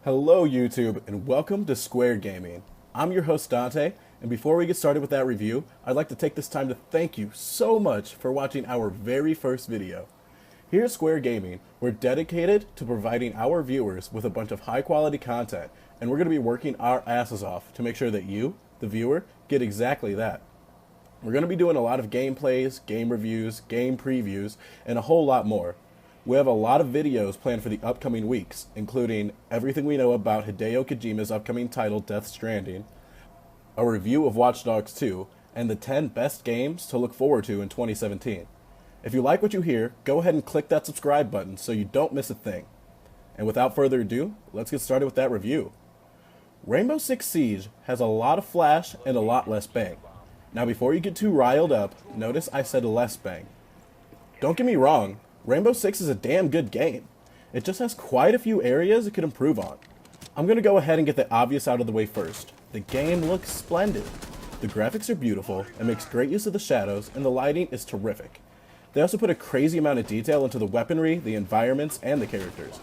Hello YouTube and welcome to SquareGaming. I'm your host Dante, and before we get started with that review, I'd like to take this time to thank you so much for watching our very first video. Here at SquareGaming, we're dedicated to providing our viewers with a bunch of high quality content, and we're going to be working our asses off to make sure that you, the viewer, get exactly that. We're going to be doing a lot of gameplays, game reviews, game previews, and a whole lot more. We have a lot of videos planned for the upcoming weeks, including everything we know about Hideo Kojima's upcoming title Death Stranding, a review of Watch Dogs 2, and the 10 best games to look forward to in 2017. If you like what you hear, go ahead and click that subscribe button so you don't miss a thing. And without further ado, let's get started with that review. Rainbow Six Siege has a lot of flash and a lot less bang. Now before you get too riled up, notice I said less bang. Don't get me wrong, Rainbow Six is a damn good game. It just has quite a few areas it could improve on. I'm going to go ahead and get the obvious out of the way first. The game looks splendid. The graphics are beautiful, it makes great use of the shadows, and the lighting is terrific. They also put a crazy amount of detail into the weaponry, the environments, and the characters.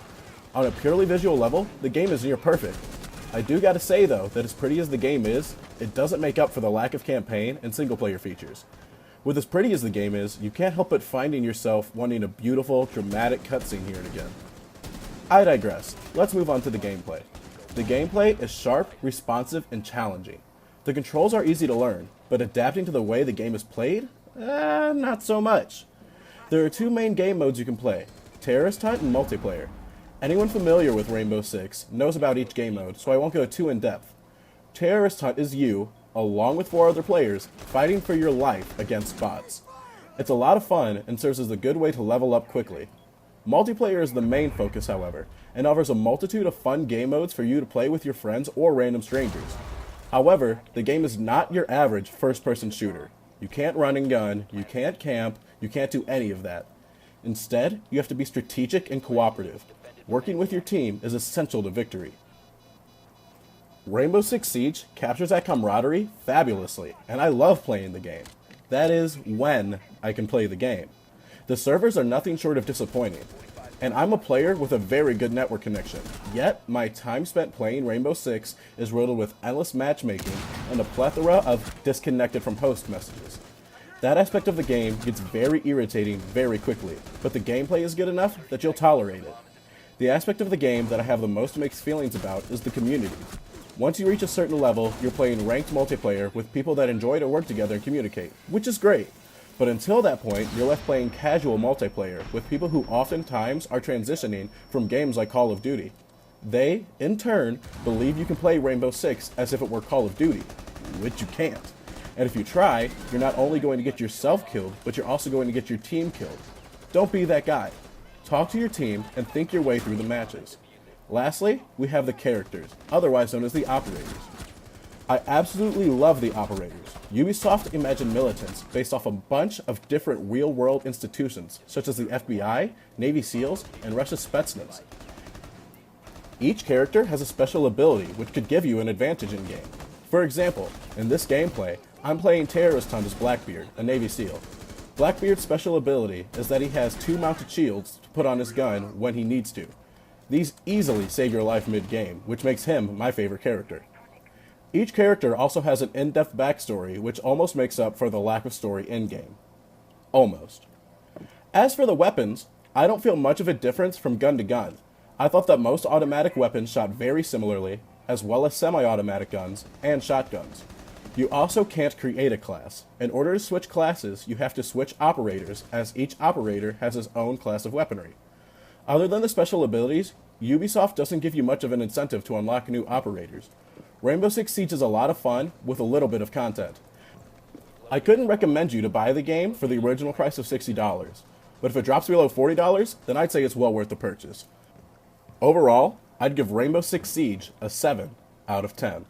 On a purely visual level, the game is near perfect. I do gotta say though, that as pretty as the game is, it doesn't make up for the lack of campaign and single player features. With as pretty as the game is, you can't help but finding yourself wanting a beautiful, dramatic cutscene here and again. I digress. Let's move on to the gameplay. The gameplay is sharp, responsive, and challenging. The controls are easy to learn, but adapting to the way the game is played? Not so much. There are two main game modes you can play, Terrorist Hunt and Multiplayer. Anyone familiar with Rainbow Six knows about each game mode, so I won't go too in-depth. Terrorist Hunt is you, along with 4 other players, fighting for your life against bots. It's a lot of fun and serves as a good way to level up quickly. Multiplayer is the main focus, however, and offers a multitude of fun game modes for you to play with your friends or random strangers. However, the game is not your average first-person shooter. You can't run and gun, you can't camp, you can't do any of that. Instead, you have to be strategic and cooperative. Working with your team is essential to victory. Rainbow Six Siege captures that camaraderie fabulously, and I love playing the game. That is, when I can play the game. The servers are nothing short of disappointing, and I'm a player with a very good network connection, yet my time spent playing Rainbow Six is riddled with endless matchmaking and a plethora of disconnected from host messages. That aspect of the game gets very irritating very quickly, but the gameplay is good enough that you'll tolerate it. The aspect of the game that I have the most mixed feelings about is the community. Once you reach a certain level, you're playing ranked multiplayer with people that enjoy to work together and communicate, which is great. But until that point, you're left playing casual multiplayer with people who oftentimes are transitioning from games like Call of Duty. They, in turn, believe you can play Rainbow Six as if it were Call of Duty, which you can't. And if you try, you're not only going to get yourself killed, but you're also going to get your team killed. Don't be that guy. Talk to your team and think your way through the matches. Lastly, we have the characters, otherwise known as the operators. I absolutely love the operators. Ubisoft imagined militants based off a bunch of different real-world institutions, such as the FBI, Navy SEALs, and Russia's Spetsnaz. Each character has a special ability which could give you an advantage in-game. For example, in this gameplay, I'm playing Terrorist Hunt as Blackbeard, a Navy SEAL. Blackbeard's special ability is that he has 2 mounted shields to put on his gun when he needs to. These easily save your life mid-game, which makes him my favorite character. Each character also has an in-depth backstory, which almost makes up for the lack of story in-game. Almost. As for the weapons, I don't feel much of a difference from gun to gun. I thought that most automatic weapons shot very similarly, as well as semi-automatic guns and shotguns. You also can't create a class. In order to switch classes, you have to switch operators, as each operator has his own class of weaponry. Other than the special abilities, Ubisoft doesn't give you much of an incentive to unlock new operators. Rainbow Six Siege is a lot of fun with a little bit of content. I couldn't recommend you to buy the game for the original price of $60, but if it drops below $40, then I'd say it's well worth the purchase. Overall, I'd give Rainbow Six Siege a 7 out of 10.